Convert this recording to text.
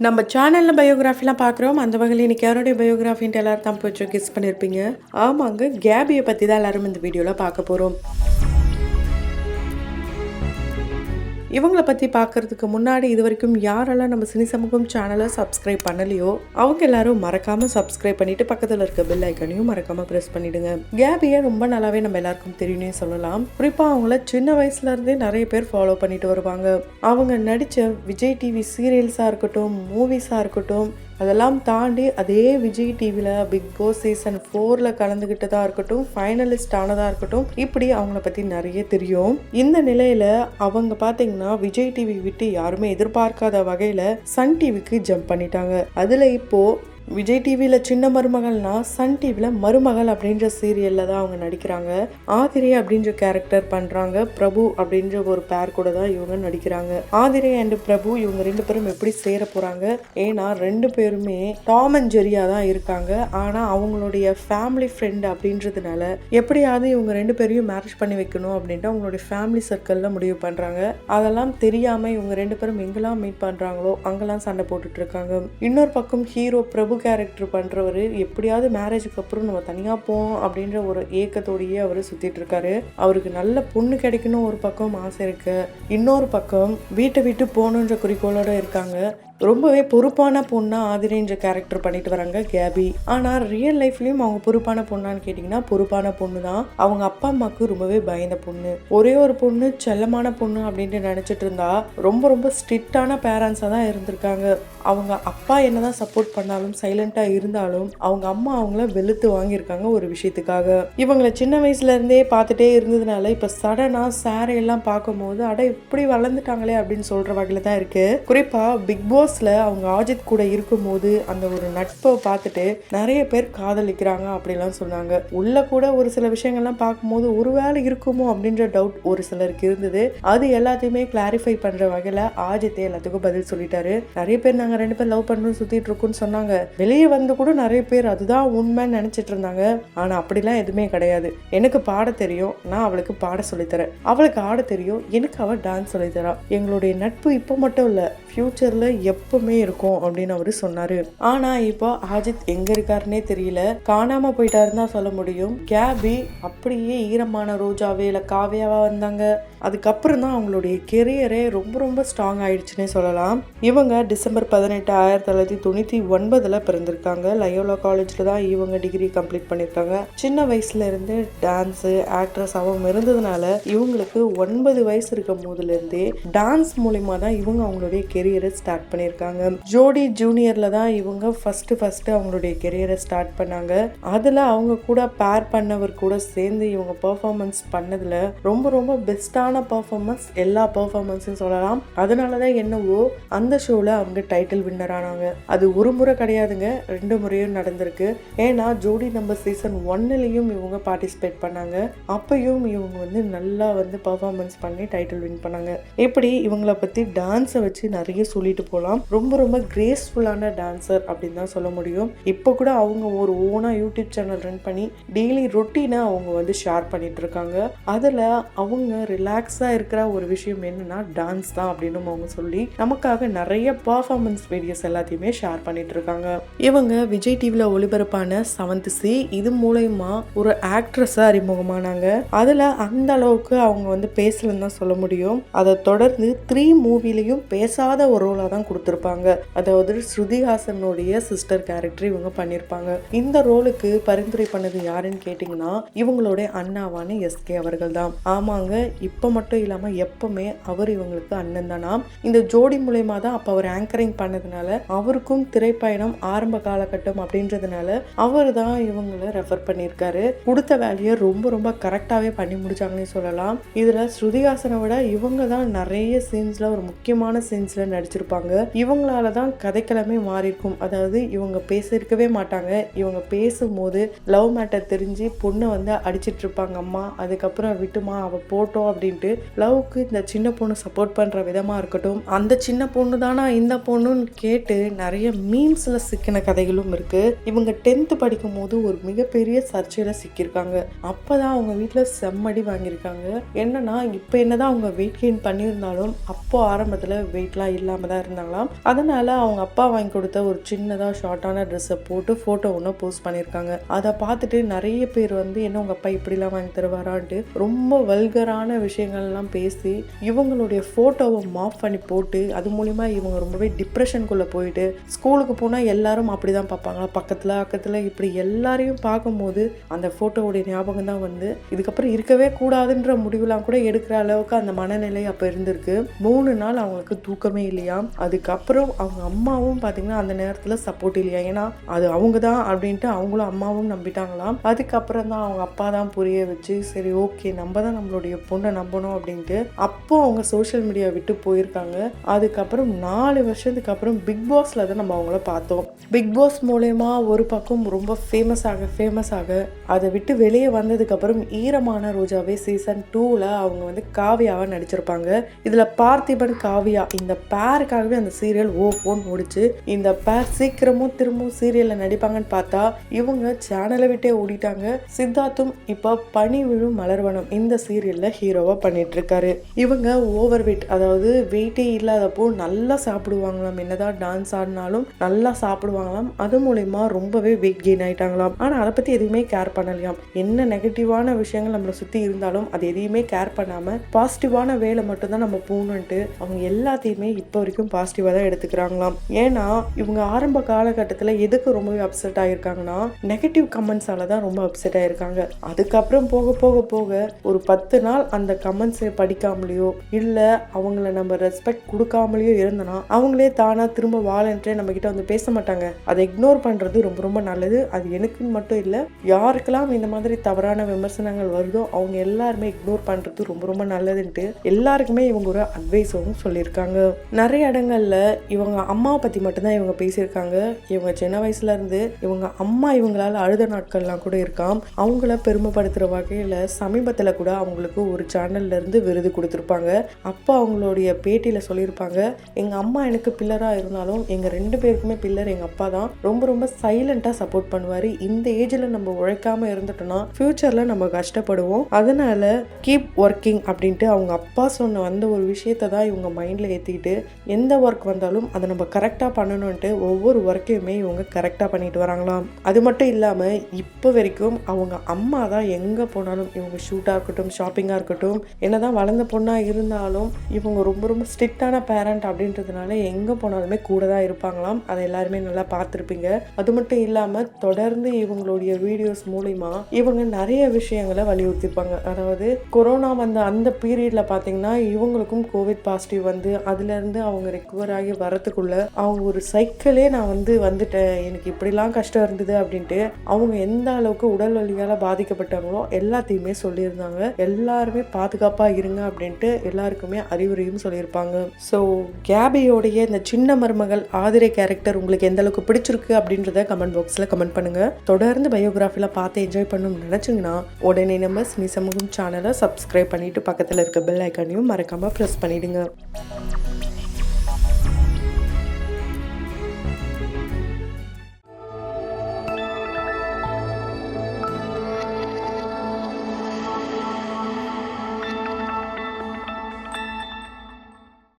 நம்ம சேனல்ல பயோகிராஃபிலாம் பார்க்குறோம். அந்த வகையில இன்னைக்கு யாருடைய பயோகிராஃபின்ட்டு எல்லாரும் தான் கொஞ்சம் கெஸ் பண்ணியிருப்பீங்க. ஆமாங்க, கேபியை பற்றி தான் எல்லாரும் இந்த வீடியோவில் பார்க்க போகிறோம். இவங்கள பற்றி பார்க்குறதுக்கு முன்னாடி இது வரைக்கும் யாரெல்லாம் நம்ம சினி சமூகம் சேனலை சப்ஸ்கிரைப் பண்ணலையோ அவங்க எல்லாரும் மறக்காமல் சப்ஸ்கிரைப் பண்ணிட்டு பக்கத்தில் இருக்க பெல் ஐக்கனையும் மறக்காமல் ப்ரெஸ் பண்ணிடுங்க. கேபியை ரொம்ப நல்லாவே நம்ம எல்லாருக்கும் தெரியும்னே சொல்லலாம். குறிப்பாக அவங்கள சின்ன வயசுலேருந்தே நிறைய பேர் ஃபாலோ பண்ணிட்டு வருவாங்க. அவங்க நடித்த விஜய் டிவி சீரியல்ஸாக இருக்கட்டும், மூவிஸாக இருக்கட்டும், அதெல்லாம் தாண்டி அதே விஜய் டிவியில் பிக் பாஸ் சீசன் 4ல் கலந்துக்கிட்டதாக இருக்கட்டும், ஃபைனலிஸ்ட் ஆனதாக இருக்கட்டும், இப்படி அவங்கள பற்றி நிறைய தெரியும். இந்த நிலையில் அவங்க பார்த்தீங்கன்னா விஜய் டிவி விட்டு யாருமே எதிர்பார்க்காத வகையில் சன் டிவிக்கு ஜம்ப் பண்ணிட்டாங்க. அதில் இப்போது விஜய் டிவியில் சின்ன மருமகள்னா சன் டிவியில் மருமகள் அப்படின்ற சீரியலில் தான் அவங்க நடிக்கிறாங்க. ஆதிரை அப்படின்ற கேரக்டர் பண்ணுறாங்க. பிரபு அப்படின்ற ஒரு பேர் கூட தான் இவங்க நடிக்கிறாங்க. ஆதிரை அண்ட் பிரபு இவங்க 2 பேரும் எப்படி சேர போகிறாங்க? ஏன்னா 2 பேருமே டாம் அண்ட் ஜெரியா தான் இருக்காங்க. ஆனால் அவங்களுடைய ஃபேமிலி ஃப்ரெண்ட் அப்படின்றதுனால எப்படியாவது இவங்க 2 பேரையும் மேரேஜ் பண்ணி வைக்கணும் அப்படின்ட்டு அவங்களுடைய ஃபேமிலி சர்க்கிளில் முடிவு பண்ணுறாங்க. அதெல்லாம் தெரியாமல் இவங்க 2 பேரும் எங்கெல்லாம் மீட் பண்ணுறாங்களோ அங்கெல்லாம் சண்டை போட்டுட்டு இருக்காங்க. இன்னொரு பக்கம் ஹீரோ பிரபு கேரக்டர் பண்றவர் எப்படியாவது மேரேஜுக்கு அப்புறம் நம்ம தனியா போகணும் அப்படின்ற ஒரு ஏக்கத்தோடையே அவர் சுத்திட்டு இருக்காரு. அவருக்கு நல்ல பொண்ணு கிடைக்கணும் ஒரு பக்கம் ஆசை இருக்கு, இன்னொரு பக்கம் வீட்டை விட்டு போகணுன்ற குறிக்கோளோட இருக்காங்க. ரொம்பவே பொறுப்பான பொண்ணா ஆதிரைன்ற கேரக்டர் பண்ணிட்டு வராங்க கேபி. ஆனால் ரியல் லைஃப்லயும் அவங்க பொறுப்பான பொண்ணான்னு கேட்டிங்கன்னா பொறுப்பான பொண்ணு தான். அவங்க அப்பா அம்மாவுக்கு ரொம்பவே பயந்த பொண்ணு. ஒரே ஒரு பொண்ணு செல்லமான பொண்ணு அப்படின்ட்டு நினச்சிட்டு இருந்தா ரொம்ப ரொம்ப ஸ்ட்ரிக்டான பேரண்ட்ஸாக தான் இருந்திருக்காங்க. அவங்க அப்பா என்னதான் சப்போர்ட் பண்ணாலும் சைலண்டாக இருந்தாலும் அவங்க அம்மா அவங்கள வெளுத்து வாங்கியிருக்காங்க ஒரு விஷயத்துக்காக. இவங்களை சின்ன வயசுல இருந்தே பார்த்துட்டே இருந்ததுனால இப்போ சடனாக சாரையெல்லாம் பார்க்கும்போது அட இப்படி வளர்ந்துட்டாங்களே அப்படின்னு சொல்ற வகையில தான் இருக்கு. குறிப்பாக பிக் பாஸ் அவங்க அஜித் கூட இருக்கும்போது அந்த ஒரு நட்பை பார்த்துட்டு நிறைய பேர் காதலிக்கிறாங்க அப்படிலாம் சொன்னாங்க. உள்ள கூட ஒரு சில விஷயங்கள்லாம் பார்க்கும்போது ஒருவேளை இருக்குமோ அப்படின்ற டவுட் ஒரு சிலருக்கு இருந்தது. அது எல்லாத்தையுமே கிளாரிஃபை பண்ற வகையில அஜித் எல்லாத்துக்கும் பதில் சொல்லிட்டாரு. நிறைய பேர் நாங்க 2 பேர் லவ் பண்ணணும் சுத்திட்டு இருக்கோம்னு சொன்னாங்க. வெளியே வந்து கூட நிறைய பேர் அதுதான் உண்மைன்னு நினைச்சிட்டு இருந்தாங்க. ஆனா அப்படிலாம் எதுவுமே கிடையாது. எனக்கு பாட தெரியும், நான் அவளுக்கு பாட சொல்லித்தரேன். அவளுக்கு ஆட தெரியும், எனக்கு அவள் டான்ஸ் சொல்லித்தரா. எங்களுடைய நட்பு இப்போ மட்டும் இல்ல, ஃபியூச்சர்ல எப்பவுமே இருக்கும் அப்படின்னு அவரு சொன்னாரு. ஆனா இப்போ அஜித் எங்க இருக்காருன்னே தெரியல. காணாம போயிட்டாருன்னு தான் சொல்ல முடியும். கேபி அப்படியே ஈரமான ரோஜாவே இல்ல காவியாவா வந்தாங்க. அதுக்கப்புறம் தான் அவங்களுடைய கெரியரே ரொம்ப ரொம்ப ஸ்ட்ராங் ஆயிடுச்சுன்னே சொல்லலாம். இவங்க டிசம்பர் 18, 1999 பிறந்திருக்காங்க. லயோலா காலேஜ்ல தான் இவங்க டிகிரி கம்ப்ளீட் பண்ணியிருக்காங்க. சின்ன வயசுல இருந்து டான்ஸு ஆக்ட்ரஸ் அவங்க இருந்ததுனால இவங்களுக்கு 9 வயசு இருக்கும் போதுல இருந்தே டான்ஸ் மூலியமா தான் இவங்க அவங்களுடைய கெரியரை ஸ்டார்ட் பண்ணியிருக்காங்க. ஜோடி ஜூனியர்ல தான் இவங்க ஃபர்ஸ்ட் அவங்களுடைய கெரியரை ஸ்டார்ட் பண்ணாங்க. அதுல அவங்க கூட பேர் பண்ணவர் கூட சேர்ந்து இவங்க பெர்ஃபார்மன்ஸ் பண்ணதுல ரொம்ப ரொம்ப பெஸ்டான பெர்ஃபார்மன்ஸ் எல்லா பெர்ஃபார்மன்ஸும் சொல்லலாம். அதனாலதான் என்னவோ அந்த ஷோல அவங்க டைட்டில் வின்னர் ஆனாங்க. அது ஒரு முறை கிடையாதுங்க, 2 முறையும் நடந்திருக்கு. ஏன்னா ஜோடி நம்பர் சீசன் 1லயும் இவங்க பார்ட்டிசிபேட் பண்ணாங்க. அப்பயும் இவங்க நல்லா பெர்ஃபார்மன்ஸ் பண்ணி டைட்டில் வின் பண்ணாங்க. எப்படி இவங்கள பத்தி டான்ஸை வச்சு நிறைய சொல்லிட்டு போகலாம். ரொம்ப ரொம்ப கிரேஸ்ஃபுல்லான டான்சர் அப்படின்னு தான் சொல்ல முடியும். இப்போ கூட அவங்க ஒரு ஓனா யூடியூப் சேனல் ரன் பண்ணி டெய்லி ரொட்டீனை அவங்க ஷேர் பண்ணிட்டு இருக்காங்க. அதில் அவங்க ரிலாக்ஸாக இருக்கிற ஒரு விஷயம் என்னன்னா டான்ஸ் தான் அப்படின்னு அவங்க சொல்லி நமக்காக நிறைய பர்ஃபார்மன்ஸ் வீடியோஸ் எல்லாத்தையுமே ஷேர் பண்ணிட்டு இருக்காங்க. இவங்க விஜய் டிவியில் ஒளிபரப்பான 7th C இது மூலயமா ஒரு ஆக்ட்ரஸா அறிமுகமானாங்க. அதில் அந்த அளவுக்கு அவங்க பேசலன்னு தான் சொல்ல முடியும். அதை தொடர்ந்து 3 மூவிலையும் பேசாத ஒரு ரோலாக தான் கொடுத்துருப்பாங்க. அதாவது ஸ்ருதிஹாசனுடைய சிஸ்டர் கேரக்டர் இவங்க பண்ணியிருப்பாங்க. இந்த ரோலுக்கு பரிந்துரை பண்ணது யாருன்னு கேட்டிங்கன்னா இவங்களுடைய அண்ணாவான SK அவர்கள் தான். ஆமாங்க, இப்போ மட்டும் இல்லாமல் எப்பவுமே அவர் இவங்களுக்கு அண்ணன் தானா. இந்த ஜோடி மூலயமா தான் அப்போ அவர் ஆங்கரிங் பண்ணதுனால அவருக்கும் திரைப்பயணம் ஆரம்ப காலகட்டம் அப்படின்றதுனால அவர் தான் இவங்களை ரெஃபர் பண்ணியிருக்காரு. கொடுத்த வேலையை ரொம்ப ரொம்ப கரெக்டாகவே பண்ணி முடிச்சாங்கன்னு சொல்லலாம். இதில் ஸ்ருதிஹாசனை விட இவங்க தான் நிறைய சீன்ஸில் ஒரு முக்கியமான சீன்ஸில் நடிச்சிருப்பாங்க. இவங்களால தான் கதைக்கிழமை மாறி இருக்கும். அதாவது இவங்க பேசியிருக்கவே மாட்டாங்க. இவங்க பேசும்போது லவ் மேட்டர் தெரிஞ்சு பொண்ணை அடிச்சிட்டு இருப்பாங்க அம்மா. அதுக்கப்புறம் விட்டுமா அவள் போட்டோம் அப்படின்ட்டு லவ்க்கு இந்த சின்ன பொண்ணு சப்போர்ட் பண்ணுற விதமாக இருக்கட்டும், அந்த சின்ன பொண்ணு தானா இந்த பொண்ணுன்னு கேட்டு நிறைய மீம்ஸில் சிக்கின கதைகளும் இருக்குது. இவங்க 10th படிக்கும் போது ஒரு மிகப்பெரிய சர்ச்சையில் சிக்கியிருக்காங்க. அப்போ தான் அவங்க வீட்டில் செம்மடி வாங்கியிருக்காங்க. என்னன்னா இப்போ என்னதான் அவங்க வெயிட் கெயின் பண்ணியிருந்தாலும் அப்போ ஆரம்பத்தில் வெயிட்லாம் இல்லாமல் தான் இருந்தாங்களா. இருக்காங்களாம். அதனால அவங்க அப்பா வாங்கி கொடுத்த ஒரு சின்னதாக ஷார்ட்டான ட்ரெஸ்ஸை போட்டு ஃபோட்டோ ஒன்று போஸ்ட் பண்ணியிருக்காங்க. அதை பார்த்துட்டு நிறைய பேர் வந்து என்ன உங்கள் அப்பா இப்படிலாம் வாங்கி தருவாரான்ட்டு ரொம்ப வல்கரான விஷயங்கள்லாம் பேசி இவங்களுடைய ஃபோட்டோவை மாஃப் பண்ணி போட்டு அது மூலிமா இவங்க ரொம்பவே டிப்ரெஷனுக்குள்ளே போயிட்டு ஸ்கூலுக்கு போனால் எல்லாரும் அப்படி தான் பார்ப்பாங்களா, பக்கத்தில் இப்படி எல்லாரையும் பார்க்கும்போது அந்த ஃபோட்டோவுடைய ஞாபகம் தான் வந்து இதுக்கப்புறம் இருக்கவே கூடாதுன்ற முடிவுலாம் கூட எடுக்கிற அளவுக்கு அந்த மனநிலை அப்போ இருந்திருக்கு. 3 நாள் அவங்களுக்கு தூக்கமே இல்லையா. அதுக்கப்புறம் அவங்க அம்மாவும் பார்த்தீங்கன்னா அந்த நேரத்தில் சப்போர்ட் இல்லையா, ஏன்னா அது அவங்க தான் அப்படின்ட்டு அவங்களும் அம்மாவும் நம்பிட்டாங்களாம். அதுக்கப்புறம் தான் அவங்க அப்பா தான் புரிய வச்சு சரி ஓகே நம்ம தான் நம்மளுடைய பொண்ணை நம்பணும் அப்படின்ட்டு அப்போ அவங்க சோஷியல் மீடியா விட்டு போயிருக்காங்க. அதுக்கப்புறம் 4 வருஷத்துக்கு அப்புறம் பிக் பாஸ்ல தான் நம்ம அவங்கள பார்த்தோம். பிக் பாஸ் மூலமா ஒரு பக்கம் ரொம்ப ஃபேமஸ் ஆக அதை விட்டு வெளியே வந்ததுக்கப்புறம் ஈரமான ரோஜாவே சீசன் 2ல அவங்க வந்து காவியாவை நடிச்சிருப்பாங்க. இதில் பார்த்திபன் காவியா இந்த பேருக்காகவே அந்த சீரியல் ஓன்னு ஓடிச்சு. இந்த பேர் சீக்கிரமும் திரும்பவும் சீரியலில் நடிப்பாங்கன்னு பார்த்தா இவங்க சேனலை விட்டே ஓடிட்டாங்க. சித்தார்த்தும் இப்போ பனி விழும் மலர்வனம் இந்த சீரியலில் ஹீரோவாக பண்ணிட்டு இருக்காரு. இவங்க ஓவர் வெயிட், அதாவது வெயிட்டே இல்லாதப்போ நல்லா சாப்பிடுவாங்களாம், என்னதான் டான்ஸ் ஆடினாலும் நல்லா சாப்பிடுவாங்களாம். அது மூலயமா ரொம்பவே வெயிட் கெயின் ஆயிட்டாங்களாம். ஆனால் அதை பற்றி எதுவுமே கேர் பண்ணலையாம். என்ன நெகட்டிவான விஷயங்கள் நம்மளை சுற்றி இருந்தாலும் அது எதையுமே கேர் பண்ணாமல் பாசிட்டிவான வேலை மட்டும்தான் நம்ம போகணுன்ட்டு அவங்க எல்லாத்தையுமே இப்போ வரைக்கும் பாசிட்டிவாக தான் எடுத்துக்கிறாங்களாம். ஏன்னா இவங்க ஆரம்ப காலகட்டத்தில் எதுக்கு ரொம்பவே அப்செட் ஆகியிருக்காங்கன்னா நெகட்டிவ் கமெண்ட்ஸால தான் ரொம்ப அப்செட் ஆகியிருக்காங்க. அதுக்கப்புறம் போக போக போக ஒரு 10 நாள் அந்த கமெண்ட்ஸை படிக்காமலையோ இல்லை அவங்கள நம்ம ரெஸ்பெக்ட் கொடுக்காமலையோ இருந்தனா அவங்களே தானாக திரும்ப வாலண்டரே நம்ம கிட்ட வந்து பேச மாட்டாங்க. அதை இக்னோர் பண்ணுறது ரொம்ப ரொம்ப நல்லது. அது எனக்குன்னு மட்டும் இல்லை, யாருக்கெல்லாம் இந்த மாதிரி தவறான விமர்சனங்கள் வருதோ அவங்க எல்லாருமே இக்னோர் பண்ணுறது ரொம்ப ரொம்ப நல்லதுன்ட்டு எல்லாருக்குமே இவங்க ஒரு அட்வைஸும் சொல்லியிருக்காங்க. நிறைய இடங்கள்ல இவங்க அம்மாவை பற்றி மட்டும்தான் இவங்க பேசியிருக்காங்க. இவங்க சின்ன வயசுல இருந்து இவங்க அம்மா இவங்களால அழுத நாட்கள்லாம் கூட இருக்காம். அவங்கள பெருமைப்படுத்துகிற வகையில் சமீபத்தில் கூட அவங்களுக்கு ஒரு சேனல்ல இருந்து விருது கொடுத்துருப்பாங்க. அப்போ அவங்களுடைய பேட்டியில் சொல்லியிருப்பாங்க, எங்கள் அம்மா எனக்கு பில்லராக இருந்தாலும் எங்கள் 2 பேருக்குமே பில்லர் எங்கள் அப்பா தான். ரொம்ப ரொம்ப சைலண்டாக சப்போர்ட் பண்ணுவார். இந்த ஏஜில் நம்ம உழைக்காமல் இருந்துட்டோம்னா ஃப்யூச்சரில் நம்ம கஷ்டப்படுவோம். அதனால கீப் ஒர்க்கிங் அப்படின்ட்டு அவங்க அப்பா சொன்ன அந்த ஒரு விஷயத்தை தான் இவங்க மைண்டில் ஏற்றிக்கிட்டு எந்த ஒர்க் வந்தாலும் அதை நம்ம கரெக்டாக பண்ணணுன்ட்டு ஒவ்வொரு ஒர்க்கையுமே இவங்க கரெக்டாக பண்ணிட்டு வராங்களாம். அது மட்டும் இல்லாமல் இப்போ வரைக்கும் அவங்க அம்மா தான் எங்கே போனாலும் இவங்க ஷூட்டாக இருக்கட்டும் ஷாப்பிங்காக இருக்கட்டும் என்னதான் வளர்ந்த பொண்ணாக இருந்தாலும் இவங்க ரொம்ப ரொம்ப ஸ்ட்ரிக்டான பேரண்ட் அப்படின்றதுனால எங்கே போனாலுமே கூட தான் இருப்பாங்களாம். அதை எல்லாருமே நல்லா பார்த்துருப்பீங்க. அது மட்டும் இல்லாமல் தொடர்ந்து இவங்களுடைய வீடியோஸ் மூலிமா இவங்க நிறைய விஷயங்களை வலியுறுத்திருப்பாங்க. அதாவது கொரோனா வந்த அந்த பீரியடில் பார்த்தீங்கன்னா இவங்களுக்கும் கோவிட் பாசிட்டிவ் வந்து அதுலேருந்து அவங்க ரெக்கவர் ஆகி வரத்துக்குள்ள அவங்க ஒரு சைக்கிளே நான் வந்துட்டேன், எனக்கு இப்படிலாம் கஷ்டம் இருந்தது அப்படின்ட்டு அவங்க எந்த அளவுக்கு உடல் வலியால் பாதிக்கப்பட்டாங்களோ எல்லாத்தையுமே சொல்லியிருந்தாங்க. எல்லாருமே பாதுகாப்பாக இருங்க அப்படின்ட்டு எல்லாருக்குமே அறிவுரையும் சொல்லியிருப்பாங்க. ஸோ கேபியோடைய இந்த சின்ன மருமகள் ஆதிரை கேரக்டர் உங்களுக்கு எந்த அளவுக்கு பிடிச்சிருக்கு அப்படின்றத கமெண்ட் பாக்ஸில் கமெண்ட் பண்ணுங்க. தொடர்ந்து பயோகிராஃபியில் பார்த்து என்ஜாய் பண்ணணும்னு நினச்சிங்கன்னா உடனே நம்ம சினி சமூகம் சேனலை சப்ஸ்கிரைப் பண்ணிட்டு பக்கத்தில் இருக்க பெல் ஐக்கானையும் மறக்காமல் ப்ரெஸ் பண்ணிடுங்க.